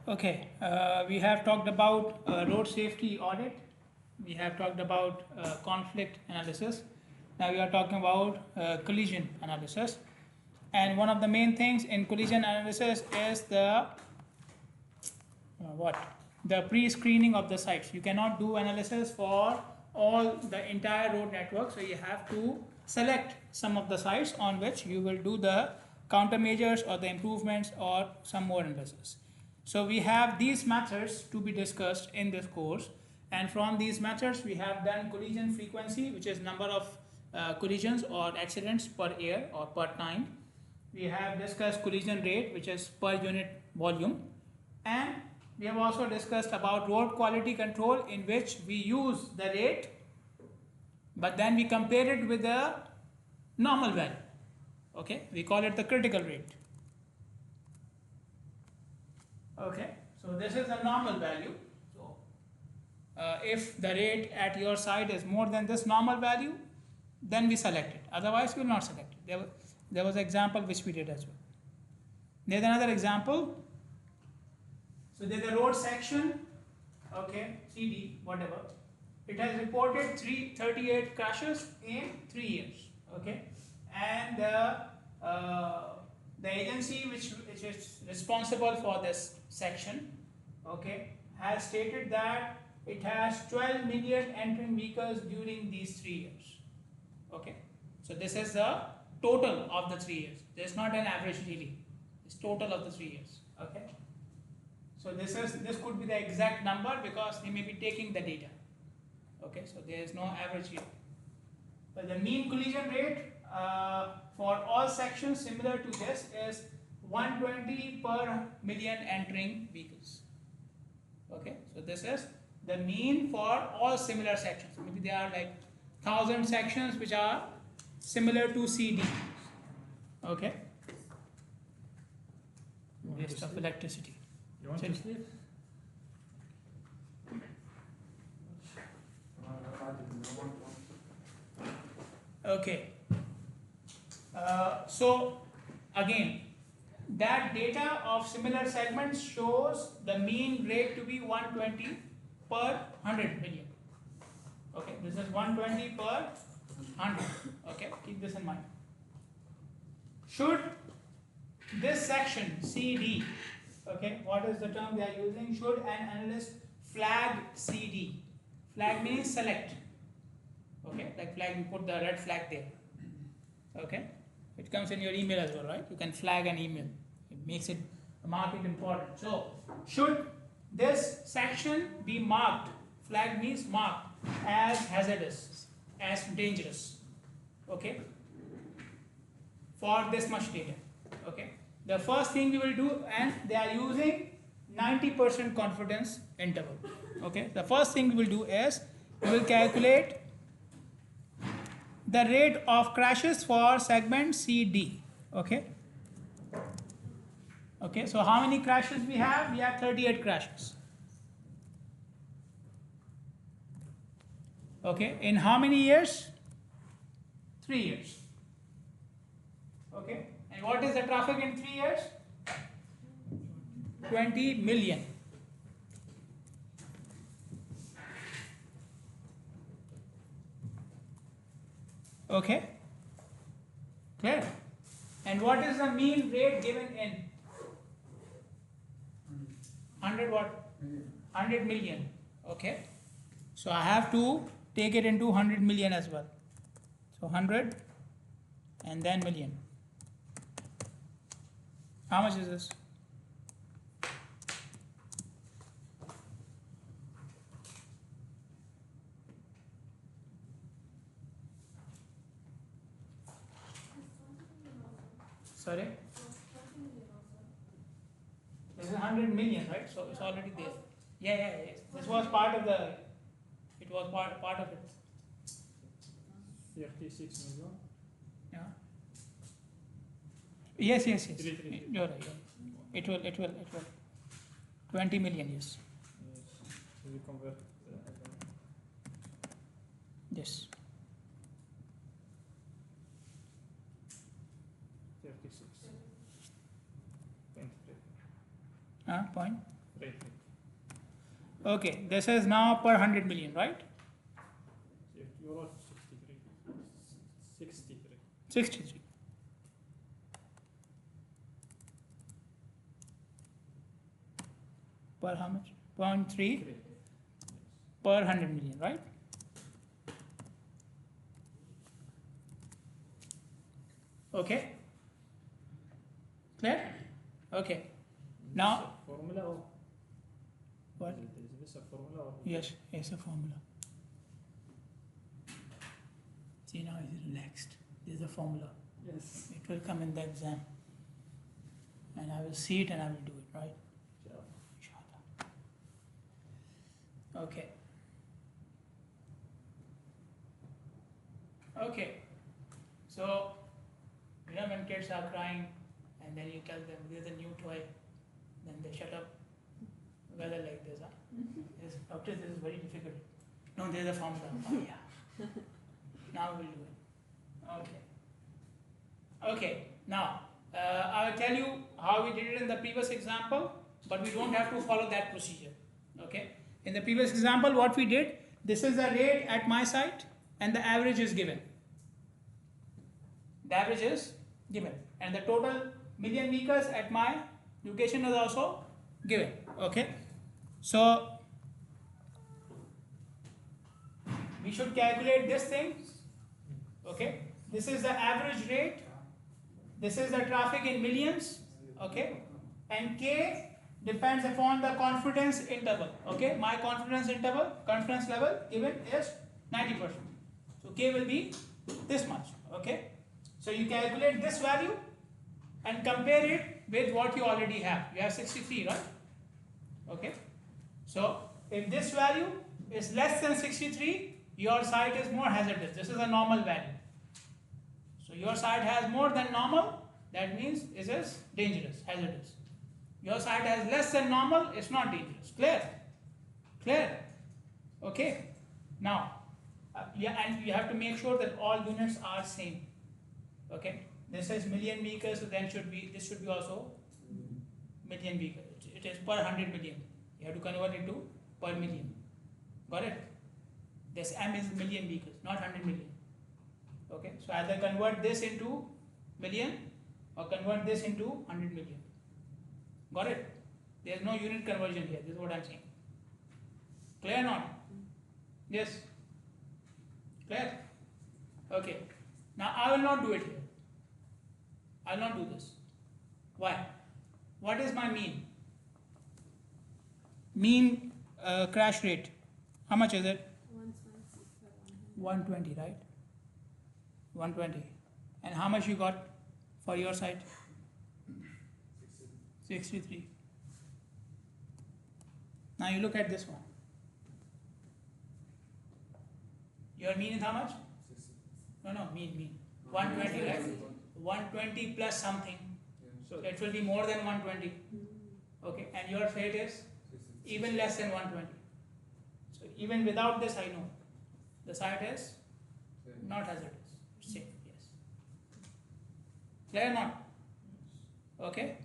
Okay, we have talked about road safety audit. We have talked about conflict analysis. Now we are talking about collision analysis. And one of the main things in collision analysis is the what? The pre-screening of the sites. You cannot do analysis for all the entire road network, so you have to select some of the sites on which you will do the countermeasures or the improvements or some more analysis. So we have these methods to be discussed in this course, and from these methods we have done collision frequency, which is number of collisions or accidents per year or per time. We have discussed collision rate, which is per unit volume, and we have also discussed about road quality control, in which we use the rate but then we compare it with the normal value. Okay, we call it the critical rate. Okay, so this is the normal value. So if the rate at your site is more than this normal value, then we select it, otherwise we will not select it. There was an example which we did as well. There's another example. So there's a road section, okay, CD, whatever. It has reported 38 crashes in 3 years, okay, and the agency which is responsible for this section, okay, has stated that it has 12 million entering vehicles during these 3 years, okay. So this is the total of the 3 years. There's not an average really. It's total of the 3 years, okay. So this could be the exact number because they may be taking the data. Okay, so there is no average here. But the mean collision rate for all sections similar to this is 120 per million entering vehicles. Okay, so this is the mean for all similar sections. Maybe there are like 1,000 sections which are similar to CD. Okay. Waste of electricity. You want to sleep? Okay. So again, that data of similar segments shows the mean rate to be 120 per 100 million. Okay, this is 120 per 100. Okay, keep this in mind. Should this section CD, okay, what is the term they are using? Should an analyst flag CD? Flag means select. Okay, like flag, you put the red flag there. Okay, it comes in your email as well, right? You can flag an email. It makes it mark it important. So, should this section be marked? Flag means marked as hazardous, as dangerous. Okay, for this much data. Okay, the first thing we will do, and they are using 90% confidence interval. Okay, the first thing we will do is we will calculate the rate of crashes for segment CD. Okay. Okay, so how many crashes we have? We have 38 crashes. Okay, in how many years? 3 years. Okay, and what is the traffic in 3 years? 20 million. Okay, clear? And what is the mean rate given in? 100 what? 100 million. Okay, so I have to take it into 100 million as well. So 100 and then million. How much is this? Sorry? This is 100 million, right? So it's already there. Yeah. This was part of the, it was part of it. 36 million. Yeah. Yes. You're right. It will. 20 million, yes. So we convert. Yes. 36. Point? Right. Okay, this is now per 100 million, right? Euro 63. 63. 63. Per how much? 0.3 Three. per 100 million, right? Okay. Clear? Okay. Now, Formula or what? is this a formula or? Yes, it's a formula. See, now it's relaxed. This is the formula. Yes. It will come in the exam. And I will see it and I will do it, right? Sure. Inshallah. Okay. Okay. So, you know when kids are crying and then you tell them there's a new toy, then they shut up. Whether like this, huh? Yes, doctor, this is very difficult. No, there's a formula. Oh yeah. Now we'll do it. Okay. Okay. Now, I will tell you how we did it in the previous example, but we don't have to follow that procedure. Okay. In the previous example, what we did, this is the rate at my site and the average is given. The average is given. And the total million vehicles at my location is also given. Okay. So, we should calculate this thing. Okay. This is the average rate. This is the traffic in millions. Okay. And K depends upon the confidence interval. Okay. My confidence interval, confidence level given is 90%. So K will be this much. Okay. So you calculate this value and compare it with what you already have. You have 63, right? Okay. So if this value is less than 63, your site is more hazardous. This is a normal value. So your site has more than normal, that means it is dangerous, hazardous. Your site has less than normal, it's not dangerous. Clear? Clear? Okay. Now, and you have to make sure that all units are same. Okay. This is million vehicles, so then this should be also million vehicles. It is per 100 million. You have to convert it to per million. Got it? This M is million vehicles, not 100 million. Okay. So either convert this into million or convert this into 100 million. Got it? There is no unit conversion here. This is what I am saying. Clear or not? Yes? Clear? Okay. Now I will not do it here. I will not do this. Why? What is my mean? Mean crash rate. How much is it? 120, right? 120. And how much you got for your site? 63. Now you look at this one. Your mean is how much? No, mean. 120, right? 120 plus something. So it will be more than 120. Okay, and your rate is even less than 120. So even without this, I know the site is not hazardous. It's safe, yes. Clear or not? Okay.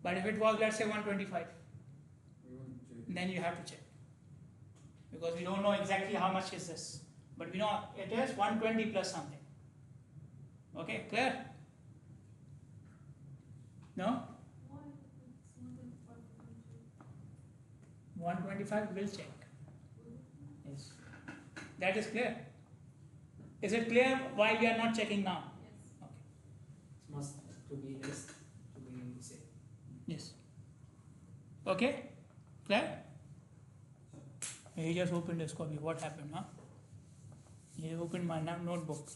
But if it was, let's say, 125, then you have to check. Because we don't know exactly how much is this. But we know it is 120 plus something. Okay, clear? No? 125, we'll check. Yes. That is clear. Is it clear why we are not checking now? Yes. Okay. It must to be less to be safe. Yes. Okay? Clear? He just opened his copy. What happened, huh? He opened my notebook.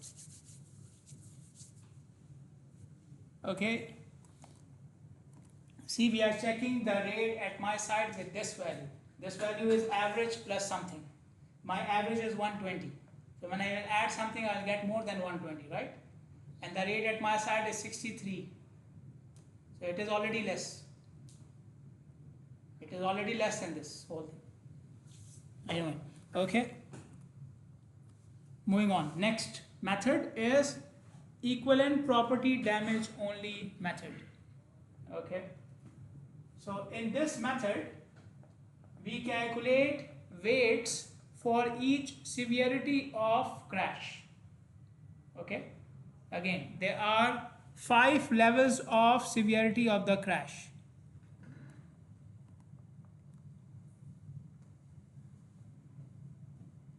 Okay. See, we are checking the rate at my site with this value. This value is average plus something. My average is 120. So when I add something, I'll get more than 120, right? And the rate at my site is 63. So it is already less. It is already less than this whole thing. Anyway, okay. Moving on. Next method is equivalent property damage only method. Okay. So in this method, we calculate weights for each severity of crash. Okay, again there are 5 levels of severity of the crash.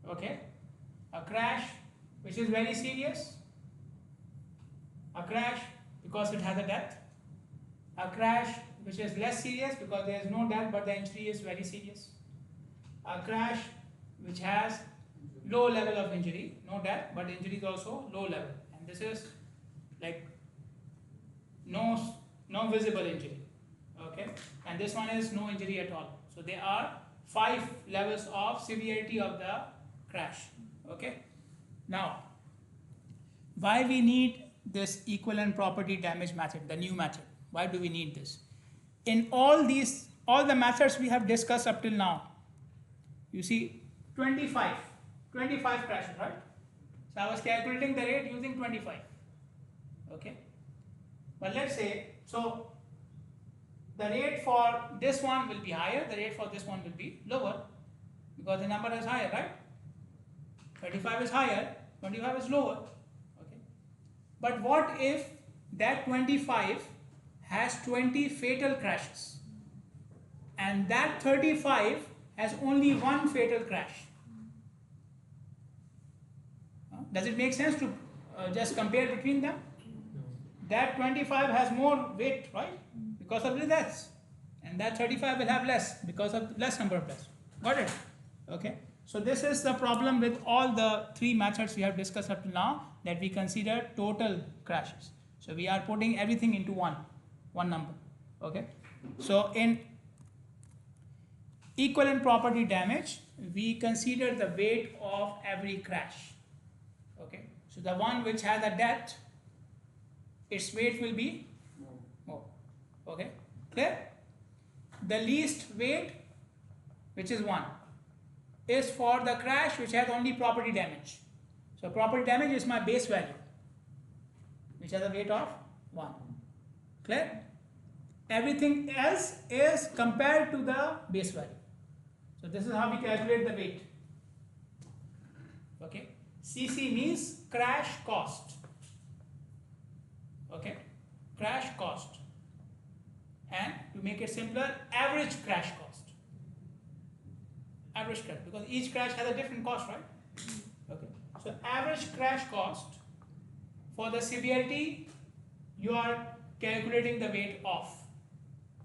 Okay, a crash which is very serious, a crash because it has a death, a crash which is less serious because there is no death but the injury is very serious, a crash which has low level of injury, no death but injury is also low level, and this is like no visible injury. Okay, and this one is no injury at all. So there are 5 levels of severity of the crash. Okay, now why we need this equivalent property damage method, the new method? Why do we need this? In all the methods we have discussed up till now, you see 25 crashes, right? So I was calculating the rate using 25. Okay, but let's say, so the rate for this one will be higher, the rate for this one will be lower because the number is higher, right? 25 is higher, 25 is lower. Okay, but what if that 25 has 20 fatal crashes and that 35 has only 1 fatal crash? Does it make sense to just compare between them? That 25 has more weight, right, because of the deaths, and that 35 will have less because of less number of deaths. Got it? Okay, so this is the problem with all the 3 methods we have discussed up to now, that we consider total crashes. So we are putting everything into one number. Okay, so in equivalent property damage we consider the weight of every crash. Okay, so the one which has a death, its weight will be more. Okay, clear? The least weight, which is 1, is for the crash which has only property damage. So property damage is my base value, which has a weight of 1. Clear? Everything else is compared to the base value. So this is how we calculate the weight. Okay, CC means crash cost. Okay, crash cost, and to make it simpler, average crash cost. Average crash, because each crash has a different cost, right? Okay, so average crash cost for the severity you are calculating the weight of.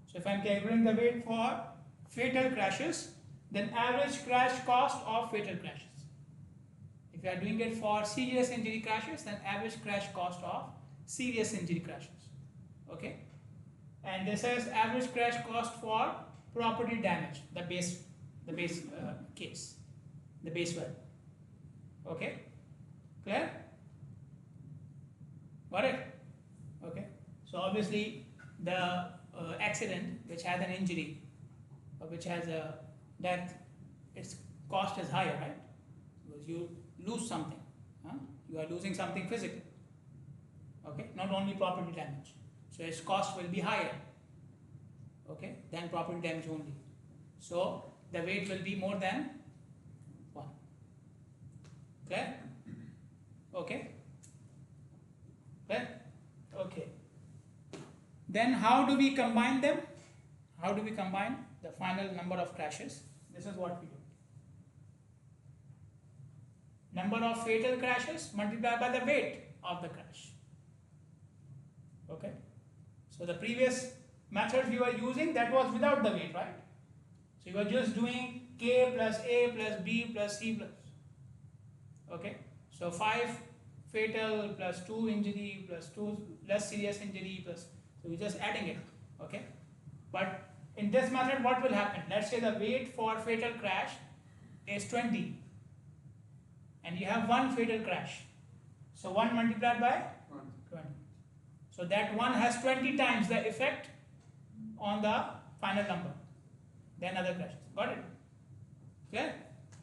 So if I am calculating the weight for fatal crashes, then average crash cost of fatal crashes. If you are doing it for serious injury crashes, then average crash cost of serious injury crashes. Okay, and this is average crash cost for property damage, the base case, the base value. Okay, clear? Got it? Okay, so obviously the accident which has an injury or which has a death, its cost is higher, right? Because you lose something, you are losing something physical. Okay, not only property damage, so its cost will be higher, okay, than property damage only. So the weight will be more than 1. Clear? Okay, clear? Okay, then how do we combine them? How do we combine the final number of crashes? This is what we do. Number of fatal crashes multiplied by the weight of the crash. Okay, so the previous method you were using, that was without the weight, right? So you were just doing K plus A plus B plus C plus. Okay, so 5 fatal plus 2 injury plus 2 less serious injury plus, so we're just adding it. Okay, but in this method what will happen? Let's say the weight for fatal crash is 20 and you have 1 fatal crash, so 1 multiplied by 20. So that 1 has 20 times the effect on the final number than other crashes. Got it? Clear?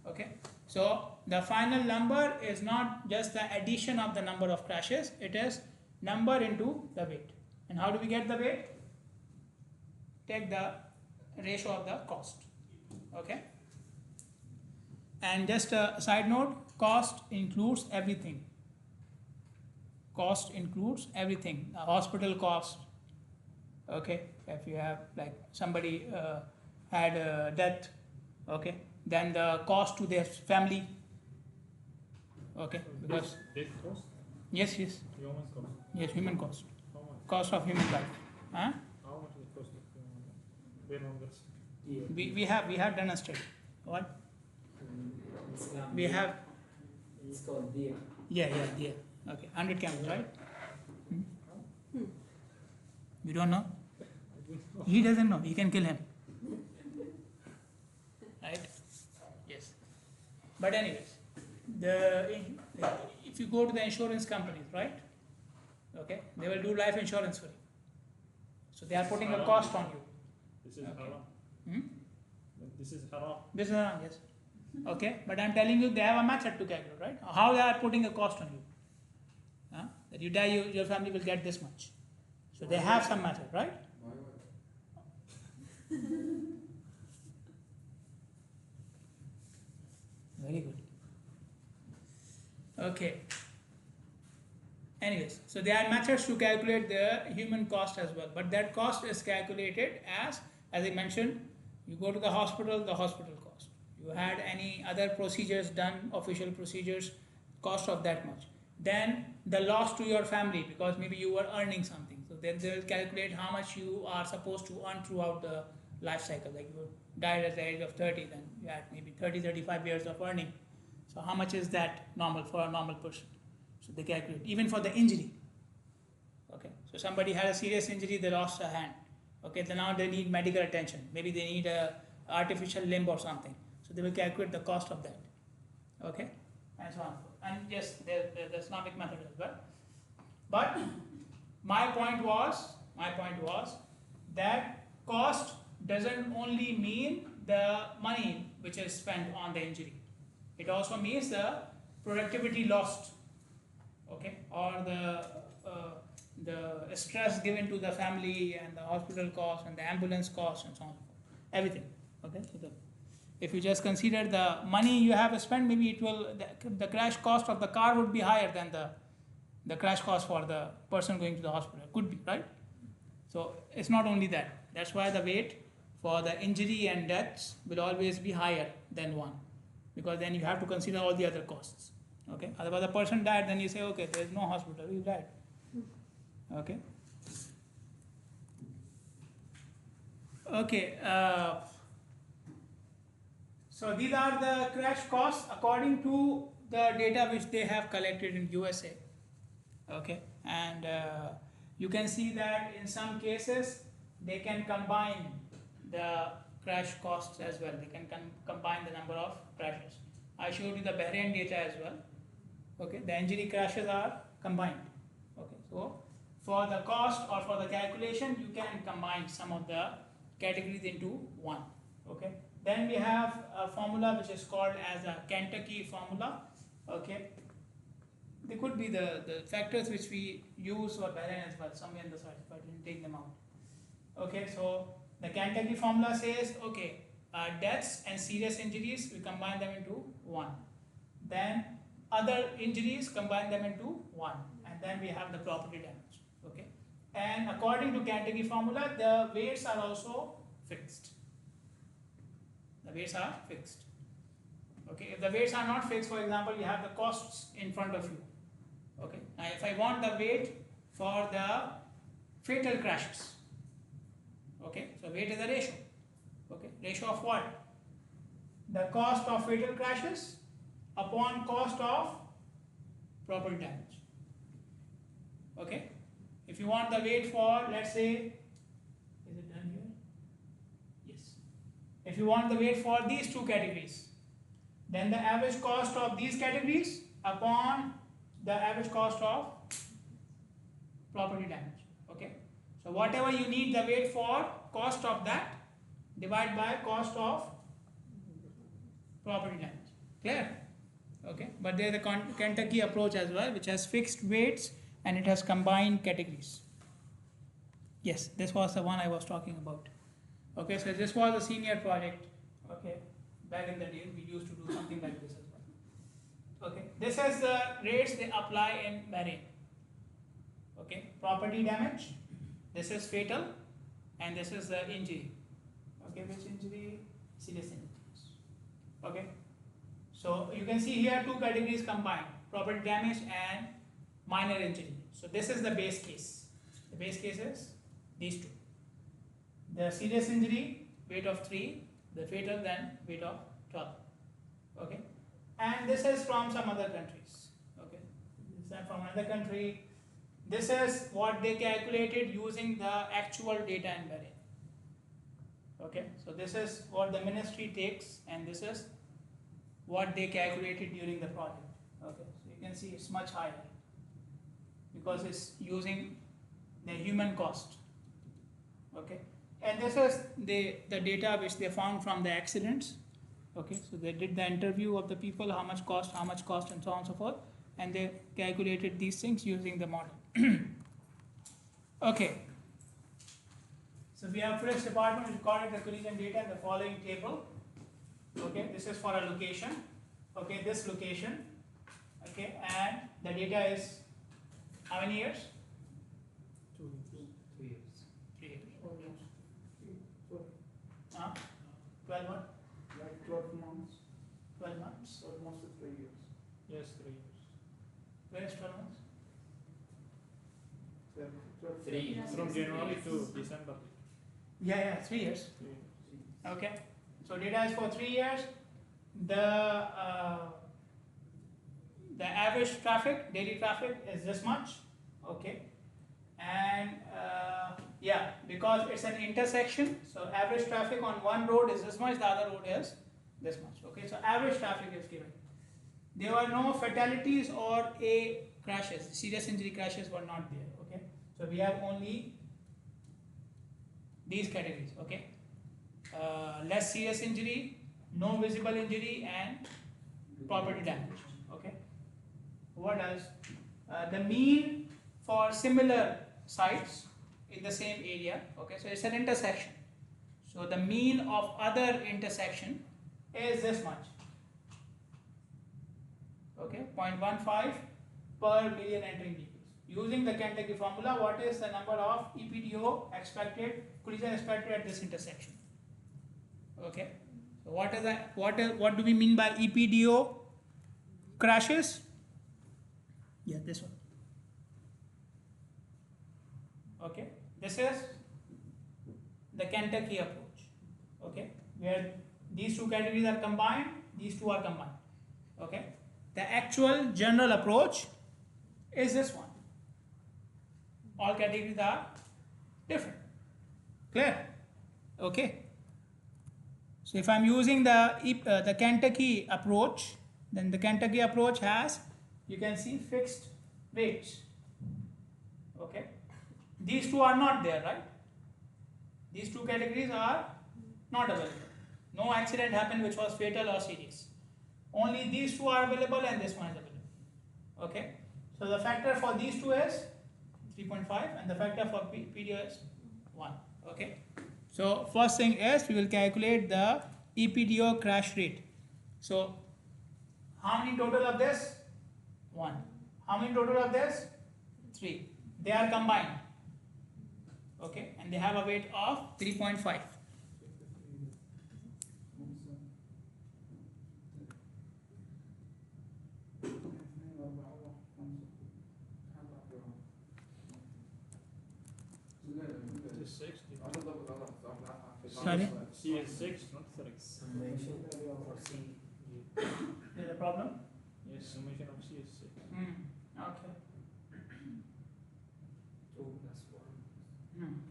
Okay. So the final number is not just the addition of the number of crashes, it is number into the weight. And how do we get the weight? Take the ratio of the cost. Okay. And just a side note, cost includes everything. Cost includes everything. The hospital cost. Okay. If you have like somebody had a death, okay, then the cost to their family. Okay. Because Death cost? yes, Human cost? yes, human cost. How much? Cost of human life. Huh? How much it cost of human life? Based on this? Yeah. We have done a study. What? In Islam, We have it's called deer. yeah. Okay, 100 camels, right? You don't know? He doesn't know. He can kill him. Right? Yes. But anyways, if you go to the insurance companies, right? Okay, they will do life insurance for you. So they are putting a cost on you. This is Okay. haram. Hmm? This is haram. This is wrong, yes. Okay, but I'm telling you they have a method to calculate, right? How they are putting a cost on you. Huh? That you die, your family will get this much. So they have some method, right? Very good. Okay. Anyways, so there are methods to calculate the human cost as well, but that cost is calculated as I mentioned, you go to the hospital cost. You had any other procedures done, official procedures, cost of that much. Then the loss to your family because maybe you were earning something. So then they will calculate how much you are supposed to earn throughout the life cycle. Like you died at the age of 30, then you had maybe 35 years of earning. So how much is that normal for a normal person? So they calculate even for the injury. Okay, so somebody had a serious injury, they lost a hand. Okay, then now they need medical attention. Maybe they need a artificial limb or something. So they will calculate the cost of that. Okay, and so on. And yes, there's the Islamic method as well. But my point was that cost doesn't only mean the money which is spent on the injury. It also means the productivity lost, okay, or the stress given to the family and the hospital cost and the ambulance cost and so on, everything. Okay, so if you just consider the money you have spent, maybe it will the crash cost of the car would be higher than the crash cost for the person going to the hospital. Could be, right? So it's not only that. That's why the weight for the injury and deaths will always be higher than one, because then you have to consider all the other costs. Okay, otherwise the person died, then you say, okay, there is no hospital, he died. Okay. Okay. So these are the crash costs according to the data which they have collected in USA. Okay, and you can see that in some cases they can combine the crash costs as well. They can combine the number of crashes. I showed you the Bahrain data as well. Okay, the injury crashes are combined. Okay, so for the cost or for the calculation, you can combine some of the categories into one. Okay, then we have a formula which is called as a Kentucky formula. Okay, they could be the factors which we use for Bahrain as well, somewhere in the side, but I didn't take them out. Okay, so the Kentucky formula says, okay, deaths and serious injuries, we combine them into one. Then other injuries, combine them into one. And then we have the property damage. Okay, and according to Kentucky formula, the weights are also fixed. The weights are fixed. Okay, if the weights are not fixed, for example, you have the costs in front of you. Okay, now if I want the weight for the fatal crashes, okay, so weight is a ratio. Okay, ratio of what? The cost of fatal crashes upon cost of property damage. Okay, if you want the weight for, let's say, is it done here? Yes. If you want the weight for these two categories, then the average cost of these categories upon the average cost of property damage. Okay, so whatever you need the weight for, cost of that, divide by cost of property damage. Clear? Okay, but there is a Kentucky approach as well, which has fixed weights and it has combined categories. Yes, this was the one I was talking about. Okay, so this was a senior project. Okay. Okay, back in the day we used to do something like this as well. Okay, this is the rates they apply in marine. Okay, property damage, this is fatal, and this is the injury. Okay, which injury? Serious injuries. Okay, so you can see here two categories combined: property damage and minor injury. So this is the base case. The base case is these two. The serious injury, weight of 3, the fatal then weight of 12. Okay, and this is from some other countries. Okay, this is from another country. This is what they calculated using the actual data in marine. Okay, so this is what the ministry takes, and this is what they calculated during the project. Okay, so you can see it's much higher because it's using the human cost. Okay, and this is the data which they found from the accidents. Okay, so they did the interview of the people, how much cost, and so on and so forth, and they calculated these things using the model. Okay, so we have first department recorded the collision data in the following table. Okay, this is for a location. Okay, this location. Okay, and the data is how many years? 2 years. 3 years. Almost. 12 what? Like 12 months, 12 months. almost 3 years. Yes, 3 years. Where is 12 months? 3 years. From January to December. Yeah, 3 years. 3 years. Okay, so data is for 3 years. The average traffic, daily traffic is this much. Okay, and yeah, because it's an intersection, so average traffic on one road is this much, the other road is this much. Okay, so average traffic is given. There were no fatalities or crashes, serious injury crashes were not there. Okay, so we have only these categories. Okay, less serious injury, no visible injury, and property damage. Okay, what else? The mean for similar sites in the same area. Okay, so it's an intersection. So the mean of other intersection is this much. Okay, 0.15 per million entering vehicles. Using the Kentucky formula, what is the number of EPDO expected, collision expected at this intersection? Okay, so what is that? What do we mean by EPDO crashes? Yeah, this one. Okay, this is the Kentucky approach. Okay, where these two categories are combined, these two are combined. Okay, the actual general approach is this one. All categories are different. Clear? Okay. So if I'm using the Kentucky approach, then the Kentucky approach has, you can see, fixed rates. Okay. These two are not there, right? These two categories are not available. No accident happened which was fatal or serious. Only these two are available and this one is available. Okay. So the factor for these two is 3.5 and the factor for EPDO is 1. Okay. So first thing is we will calculate the EPDO crash rate. So how many total of this? 1. How many total of this? 3. They are combined. Okay, and they have a weight of 3.5. It is 6. Sorry? C is 6, not 3. Summation for C. There's a problem? Yes, summation of C is 6. Okay. 2 plus 1.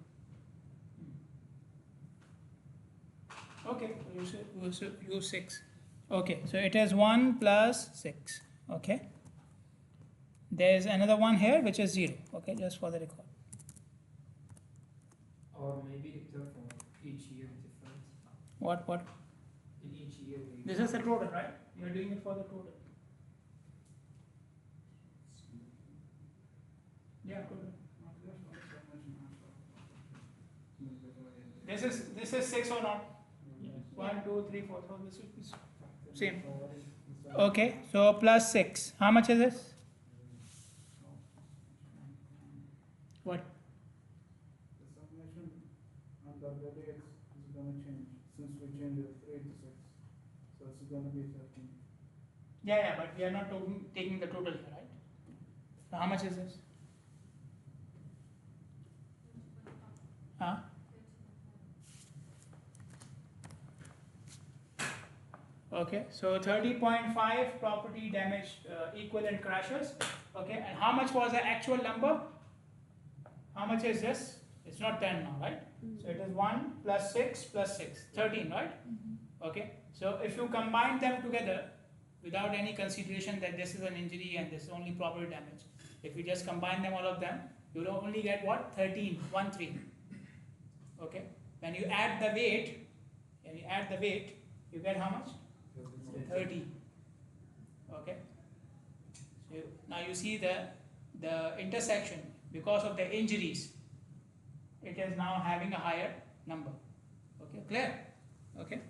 Okay, we'll use 6. Okay, so it is 1 plus 6. Okay. There's another one here which is 0. Okay, just for the record. Or maybe declare for each year different. What? In each year we. This is the total, right? You're doing it for the total. Yeah, total. This is 6 or not? Yes. 1, 2, 2, 3, 4. So this is same. Okay, so plus 6. How much is this? What? The summation on the dates is gonna change, since we changed it 3 to 6. So it's gonna be 13. Yeah, but we are not taking the total here, right? So how much is this? Huh? Okay, so 30.5 property damage equivalent crashes. Okay, and how much was the actual number? How much is this? It's not 10 now, right? So it is 1 plus 6 plus 6, 13, right? Okay, so if you combine them together without any consideration that this is an injury and this is only property damage, if you just combine them, all of them, you will only get what? 13, 1, 3. Okay, when you add the weight, you get how much? 30. Okay, so now you see the intersection, because of the injuries, it is now having a higher number. Okay, clear? Okay.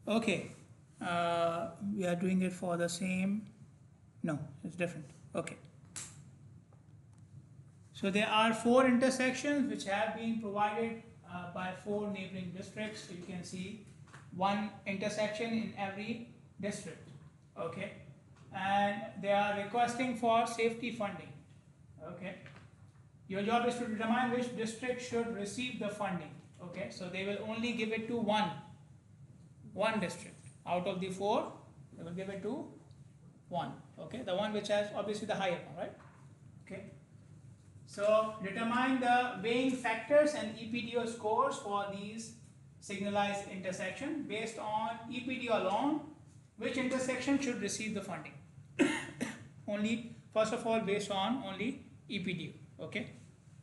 Okay, we are doing it for the same. No, it's different. Okay. So there are 4 intersections which have been provided by 4 neighboring districts. So you can see 1 intersection in every district. Okay, and they are requesting for safety funding. Okay, your job is to determine which district should receive the funding. Okay, so they will only give it to one district out of the 4. They will give it to 1. Okay, the one which has obviously the higher one, right? Okay. So determine the weighing factors and EPDO scores for these signalized intersection. Based on EPDO alone, which intersection should receive the funding? Only, first of all, based on only EPDO. Okay.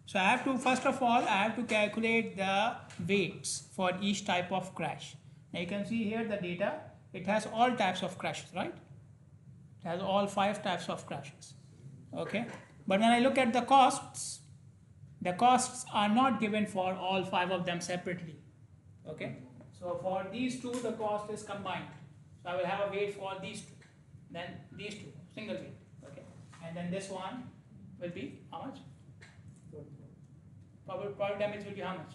So I have to, first of all, I have to calculate the weights for each type of crash. Now you can see here the data. It has all types of crashes, right? It has all 5 types of crashes. Okay. But when I look at the costs are not given for all 5 of them separately. Okay, so for these 2, the cost is combined. So I will have a weight for these 2, then these 2, single weight. Okay, and then this one will be how much? Property damage will be how much?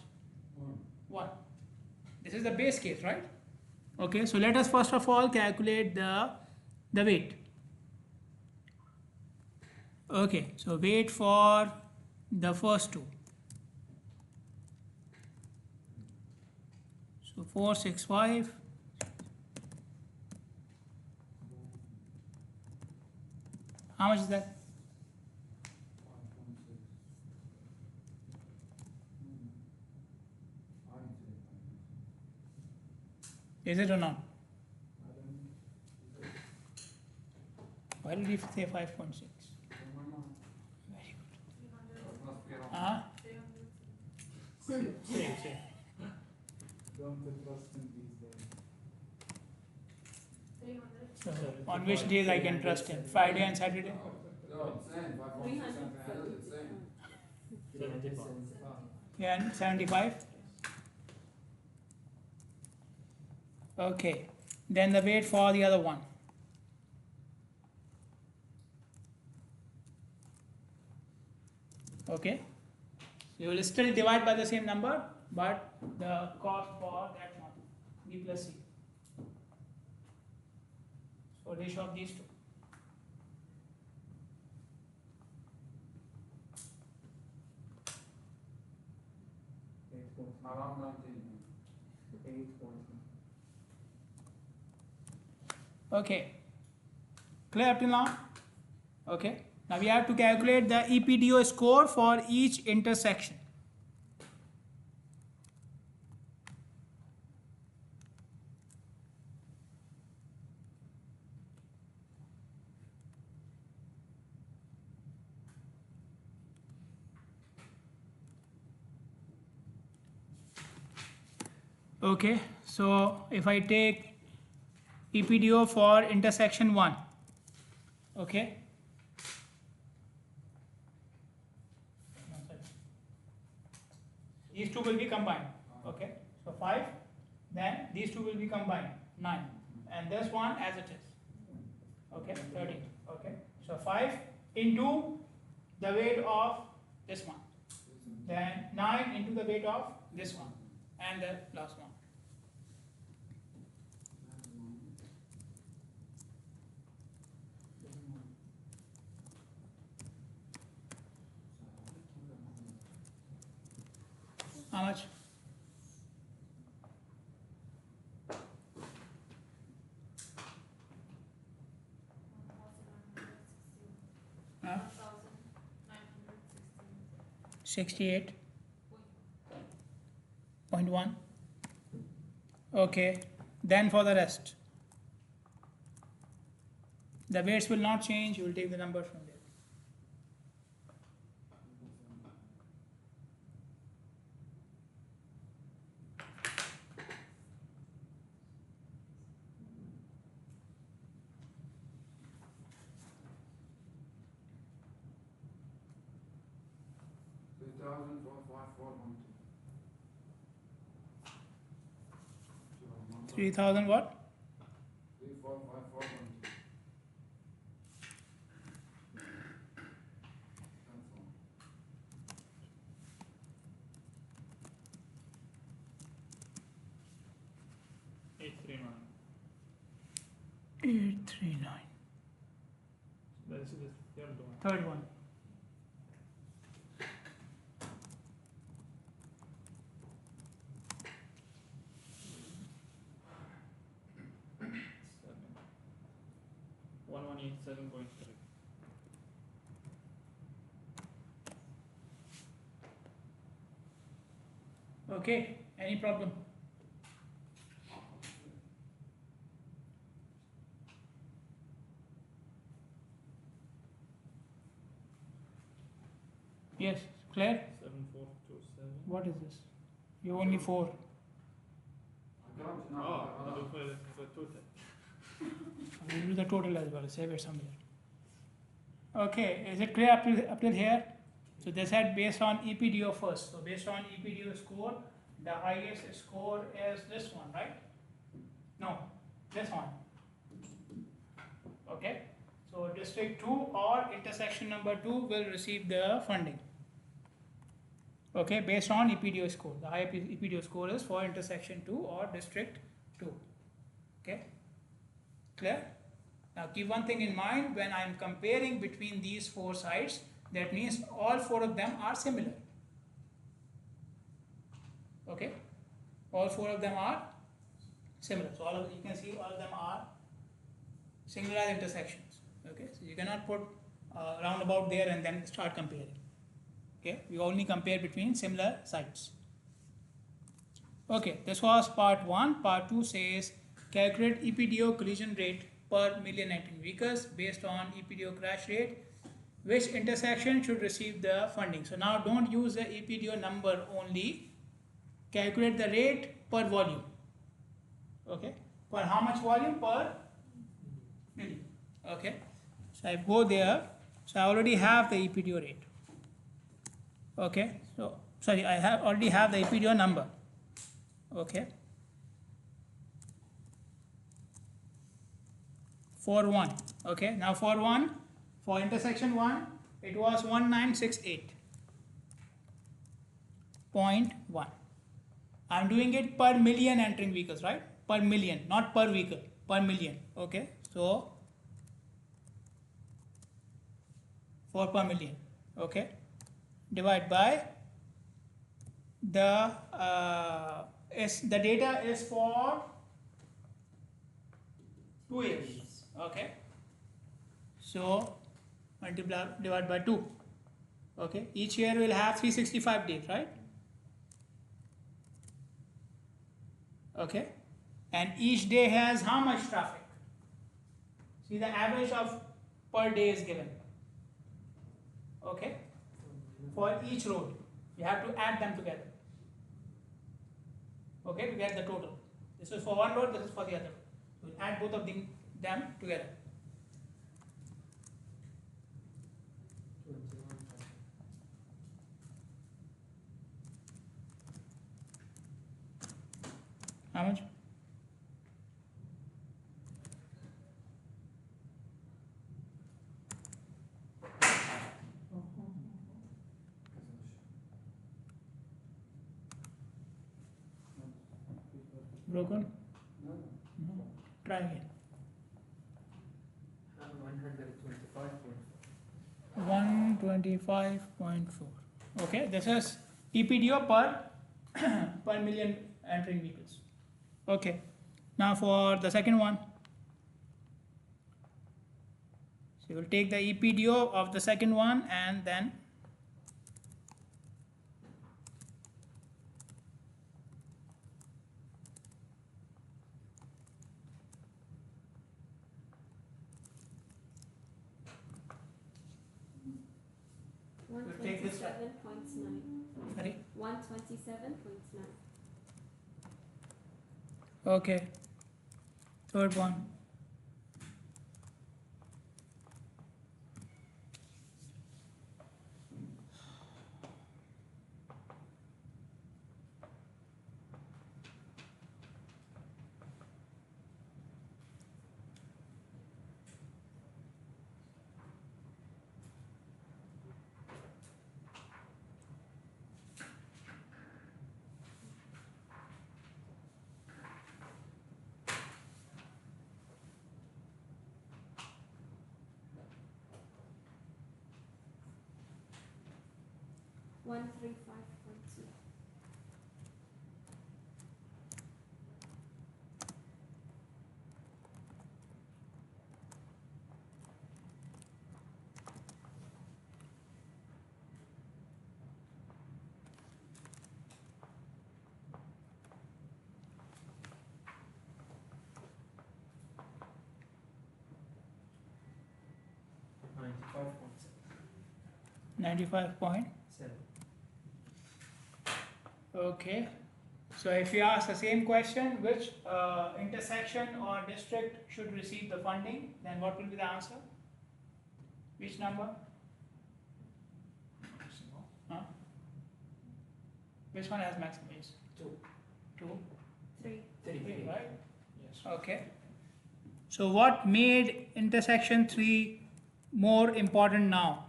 1. This is the base case, right? Okay, so let us first of all calculate the weight. Okay, so weight for the first 2. So 465. How much is that? Is it or not? Why did you say 5.6? Very good. Same. Don't trust him these days. So on which days I can trust him? Friday and Saturday? No, same, 5.6 same. 75. Yeah, and 75? Okay, then the weight for the other one. Okay, you will still divide by the same number, but the cost for that one, B plus C. So ratio of these 2. Around 19. 8.1. Okay, clear up till now? Okay, now we have to calculate the EPDO score for each intersection. Okay, so if I take EPDO for intersection 1, okay, These two will be combined. Okay, so 5, then these two will be combined, 9, and this one as it is. Okay, 13. Okay, so 5 into the weight of this one, then 9 into the weight of this one, and the last one. How much? Huh? 68.1. Okay, then for the rest, the weights will not change. You will take the number from there. $3,454.12. 3,000 what? 3,454.12. 839. This is the third one. Third one. Seven. 1187.3. Okay, any problem? Yes, Claire, 7427. what is this? You only 4. I don't know. Oh, I look for the total. We'll do the total as well, save it somewhere. Okay, is it clear up till here? So they said based on EPDO first. So based on EPDO score, the highest score is this one, right? No, this one. Okay, so district 2 or intersection number 2 will receive the funding. Okay, based on EPDO score. The higher EPDO score is for intersection 2 or district 2. Okay, clear? Now keep one thing in mind, when I am comparing between these 4 sites, that means all 4 of them are similar. Okay, all 4 of them are similar. So you can see all of them are singular intersections. Okay, so you cannot put roundabout there and then start comparing. Okay, we only compare between similar sites. Okay, this was part 1. Part 2 says calculate EPDO collision rate per million entering vehicles based on EPDO crash rate. Which intersection should receive the funding? So now don't use the EPDO number only. Calculate the rate per volume. Okay, for how much volume per million? Okay, so I go there. So I already have the EPDO rate. Okay, so sorry, I already have the EPDO number. Okay, for 1. Okay, now for 1, for intersection 1, it was 1968.1. I'm doing it per million entering vehicles, right? Per million, not per vehicle, per million. Okay, so for per million. Okay, divide by the the data is for 2 years. Okay, so divide by 2. Okay, each year will have 365 days, right? Okay, and each day has how much traffic? See, the average of per day is given. Okay, for each road you have to add them together. Okay, to get the total. This is for one road, this is for the other. We'll add both of them together. 21. How much? Broken? No, No. Try again. 125.4. 125.4. Okay, this is EPDO per per million entering vehicles. Okay, now for the second one. So we'll take the EPDO of the second one and then 127.9. sorry. 127.9. Okay, third one. One three five point two. Ninety-five point. 7. Okay, so if you ask the same question, which intersection or district should receive the funding, then what will be the answer? Which number? Huh? Which one has maximum use? 2. 2, 3. 3, right? Yes. Okay. So what made intersection 3 more important now?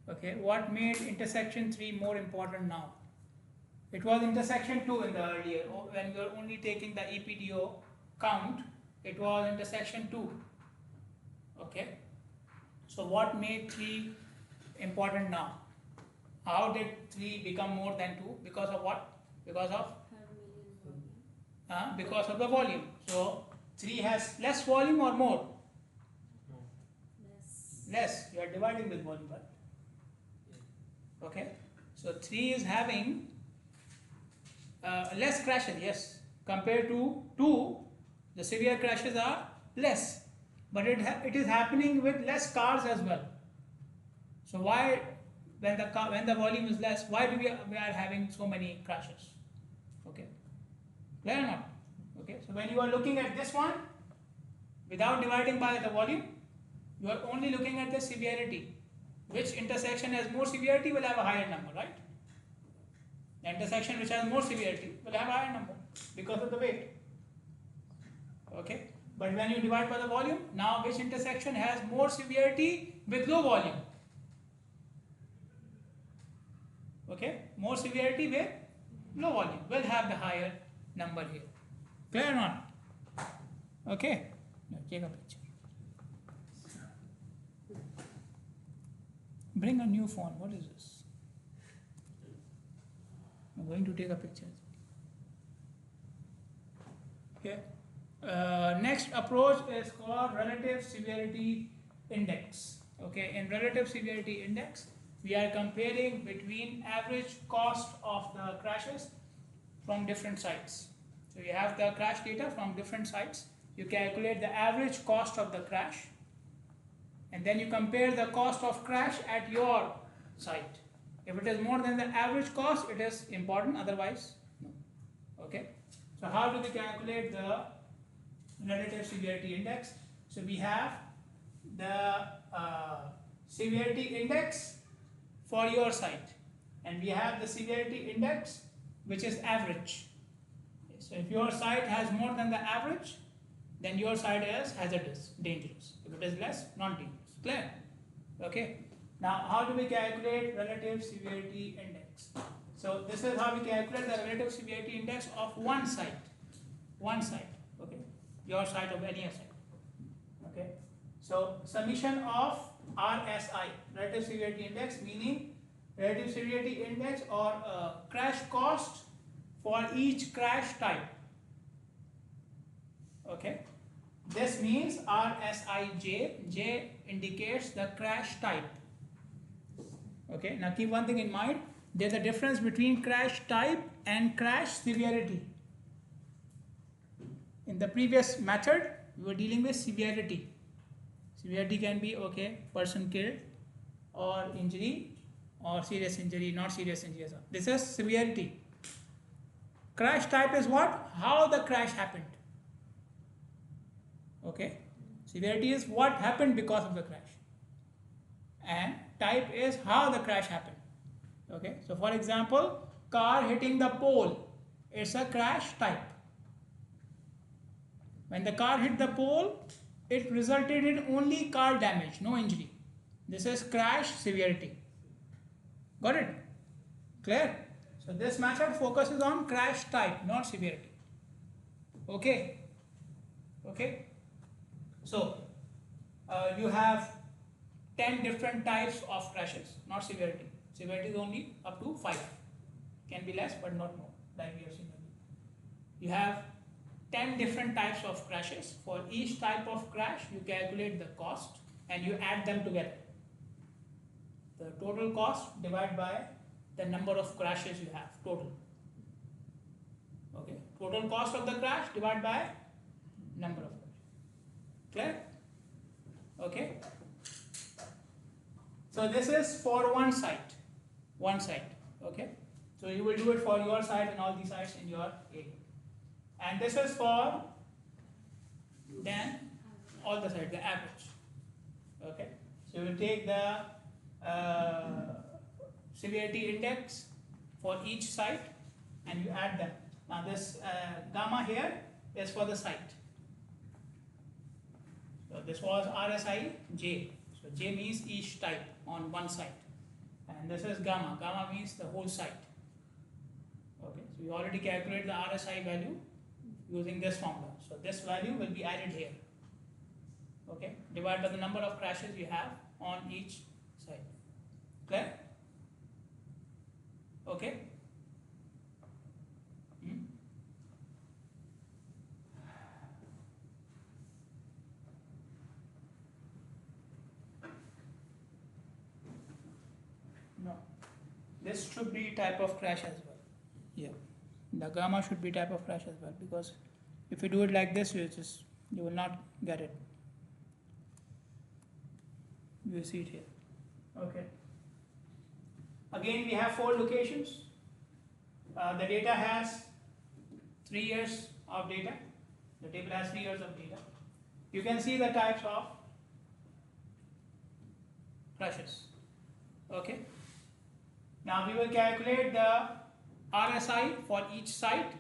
Okay, what made intersection 3 more important now? It was intersection 2 in the earlier, when you were only taking the EPDO count, it was intersection 2. Okay, so what made 3 important now? How did 3 become more than 2? Because of what? Because of? Per million volume. Because of the volume. So 3 has less volume or more? Less. Less. You are dividing with volume, right? Okay, so 3 is having less crashes, yes, compared to 2, the severe crashes are less, but it is happening with less cars as well. So why, when the volume is less, why do we are having so many crashes? Okay, clear or not? Okay, so when you are looking at this one, without dividing by the volume, you are only looking at the severity. Which intersection has more severity will have a higher number, right? The intersection which has more severity will have a higher number because of the weight. Okay, but when you divide by the volume, now which intersection has more severity with low volume? Okay, more severity with low volume will have the higher number here. Clear or not? Okay, now take a picture. Bring a new phone. What is this? I'm going to take a picture. Okay. Next approach is called relative severity index. Okay. In relative severity index, we are comparing between average cost of the crashes from different sites. So you have the crash data from different sites. You calculate the average cost of the crash. And then you compare the cost of crash at your site. If it is more than the average cost, it is important, otherwise, no. Okay. So how do we calculate the relative severity index? So we have the severity index for your site, and we have the severity index, which is average. So if your site has more than the average, then your site is hazardous, dangerous. If it is less, non-dangerous. Clear? Okay. Now, how do we calculate relative severity index? So this is how we calculate the relative severity index of one site. One site. Okay. Your site of any site. Okay. So summation of RSI, relative severity index, meaning relative severity index or crash cost for each crash type. Okay. This means RSIJ. J indicates the crash type. Okay. Now keep one thing in mind. There's a difference between crash type and crash severity. In the previous method, we were dealing with severity. Severity can be, okay, person killed or injury or serious injury, not serious injury. This is severity. Crash type is what? How the crash happened. Okay. Severity is what happened because of the crash. And type is how the crash happened. Okay. So for example, car hitting the pole. It's a crash type. When the car hit the pole, it resulted in only car damage, no injury. This is crash severity. Got it? Clear? So this method focuses on crash type, not severity. Okay? Okay? So you have 10 different types of crashes, not severity. Severity is only up to 5. Can be less but not more, like we have seen earlier. You have 10 different types of crashes. For each type of crash, you calculate the cost and you add them together. The total cost divided by the number of crashes you have, total. Okay. Total cost of the crash divided by number of crashes. Clear? Okay. So this is for one site. One site. Okay. So you will do it for your site and all these sites in your area. And this is for then all the sites, the average. Okay. So you will take the severity index for each site and you add them. Now this gamma here is for the site. So this was RSI J. So J means each type on one site. And this is gamma. Gamma means the whole site. Okay. So we already calculated the RSI value using this formula. So this value will be added here. Okay. Divided by the number of crashes you have on each site. Clear? Okay. No. This should be type of crash as well. Yeah. The gamma should be type of crash as well, because if you do it like this, you will not get it. You will see it here. Okay. Again, we have 4 locations. The data has 3 years of data. The table has 3 years of data. You can see the types of crashes. Okay. Now we will calculate the RSI for each site,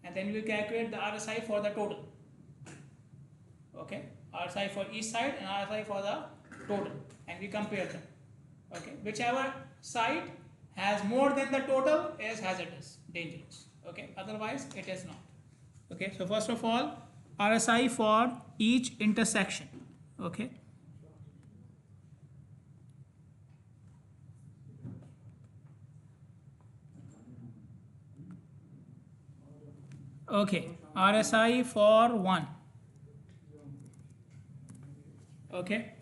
and then we will calculate the RSI for the total. Okay. RSI for each site and RSI for the total, and we compare them. Okay. Whichever site has more than the total is hazardous, dangerous. Okay. Otherwise, it is not. Okay. So first of all, RSI for each intersection. Okay. Okay. RSI for 1. Okay.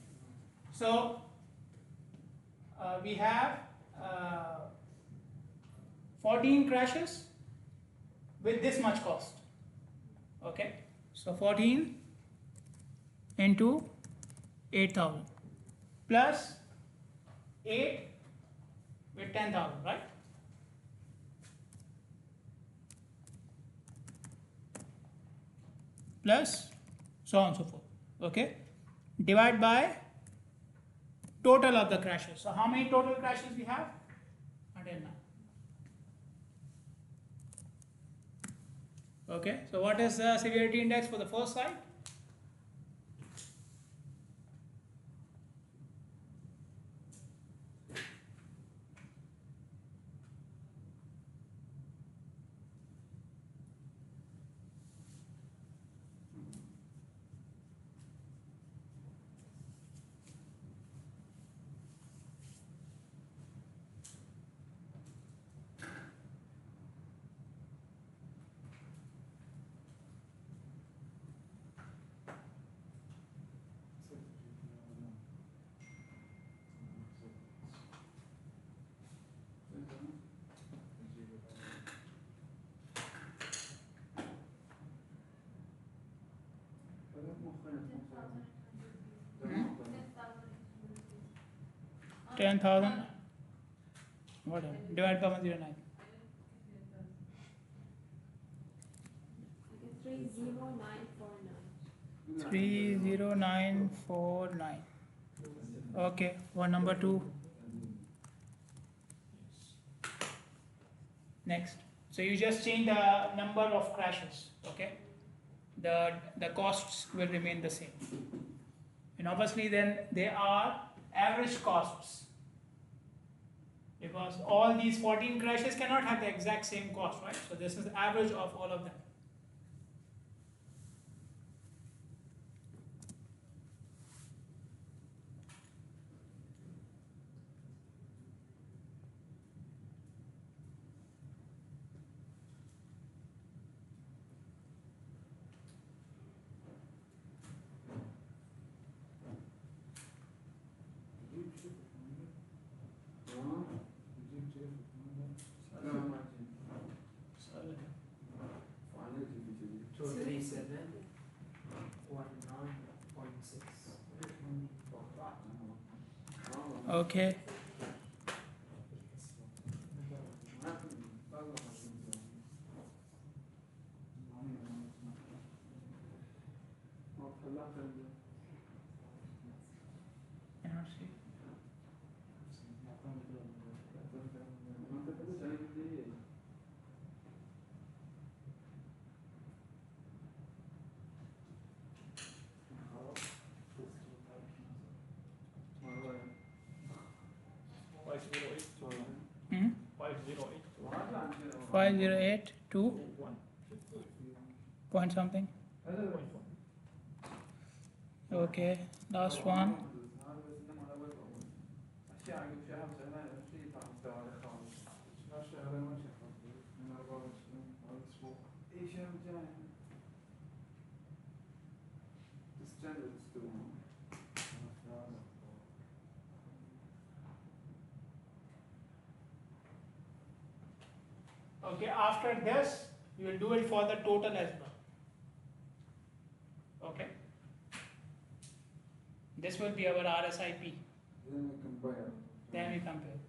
So we have 14 crashes with this much cost. Okay. So 14 into 8,000 plus 8 with 10,000, right? Plus so on and so forth. Okay. Divide by total of the crashes. So how many total crashes we have? 109. Okay, so what is the severity index for the first site? Hmm? 10,000. Whatever. Divide by 109. Okay, 30949. 30949. Okay, one number 2. Next. So you just change the number of crashes, okay? The costs will remain the same. And obviously then they are average costs. Because all these 14 crashes cannot have the exact same cost, right? So this is the average of all of them. Okay. Hmm? 508 2 point something. Okay, last one. Okay, after this, you will do it for the total as well. Okay. This will be our RSIP. Then we compare. Then we compare.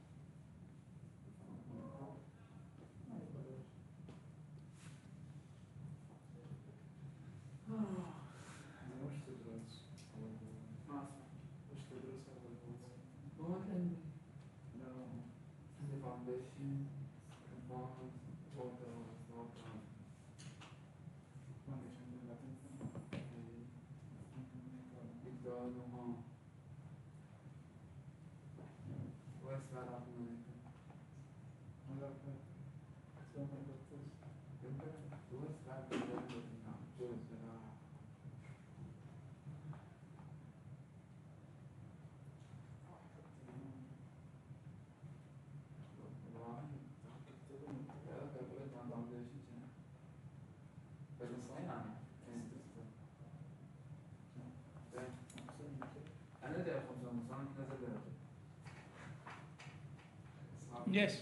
Yes.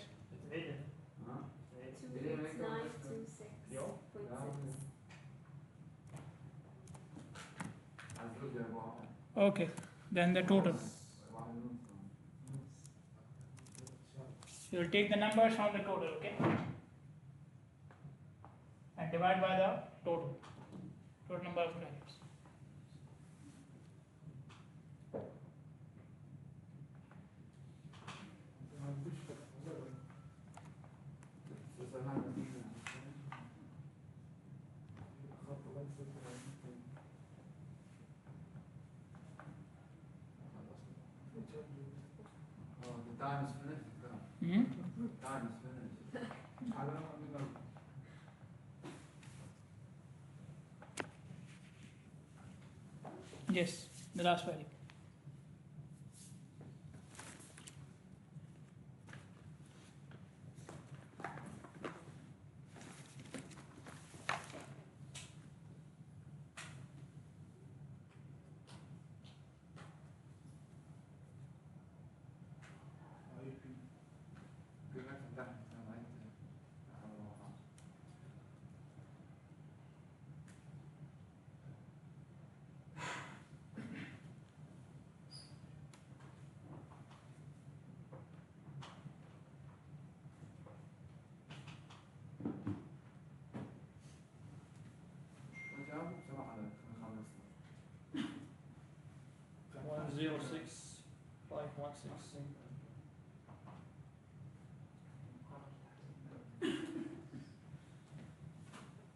2926.6. Okay. Then the total. You will take the numbers from the total, okay? And divide by the total number of crashes. Oh, the time is finished. Hmm? Time is finished. I don't know, Yes, the last value. Good luck with that. I like it. I don't know how. وجاوب بسرعة على خلصنا. 106516.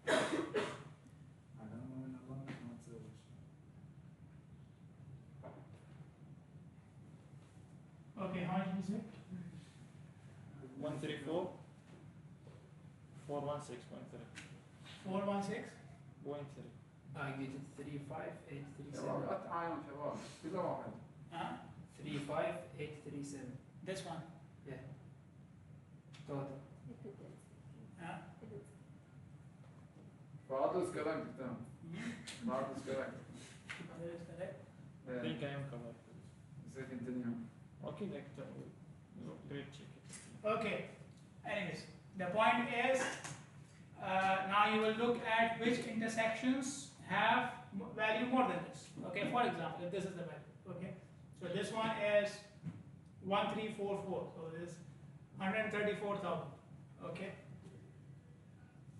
I don't know in Allah ما تسويش. Okay, how much is it? 134. 416.3. 416. 0.3. I get it 35837. شباب لا تعاونوا شباب كذا واحد. 35837. This one. Yeah. Total. Father is correct. Father is correct. That is correct. I think I am correct. So continue. Okay, like great check it. Okay. Anyways, the point is, now you will look at which intersections have value more than this. Okay, for example, if this is the value. Okay, so this one is 1344. So this is 134,000. Okay.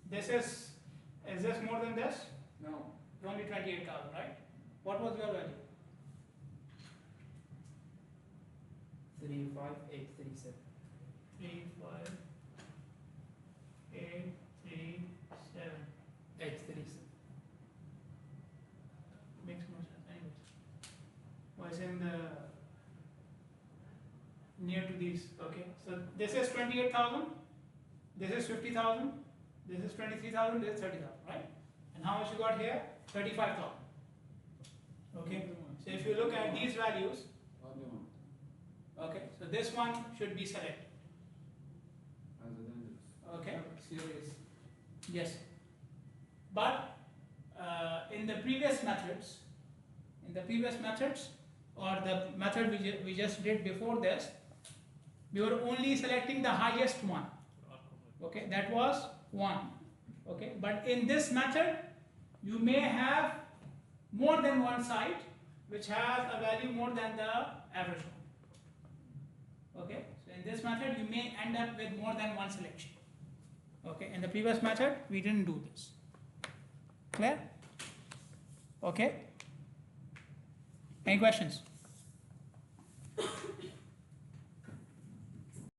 This is this more than this? No. Only 28,000, right? What was your value? 35837. 35837. 837. Makes more sense. Anyways, was in the near to these. Okay, so this is 28,000. This is 50,000. This is 23,000. This is 30,000, right? And how much you got here? 35,000. Okay. So if you look at these values, okay, so this one should be selected. As a dangerous. Okay. Serious. Yes. But in the previous methods, or the method we just did before this, we were only selecting the highest one. Okay, that was 1. Okay, but in this method, you may have more than one site which has a value more than the average one. Okay, so in this method, you may end up with more than one selection. Okay, in the previous method, we didn't do this. Clear? Okay. Any questions?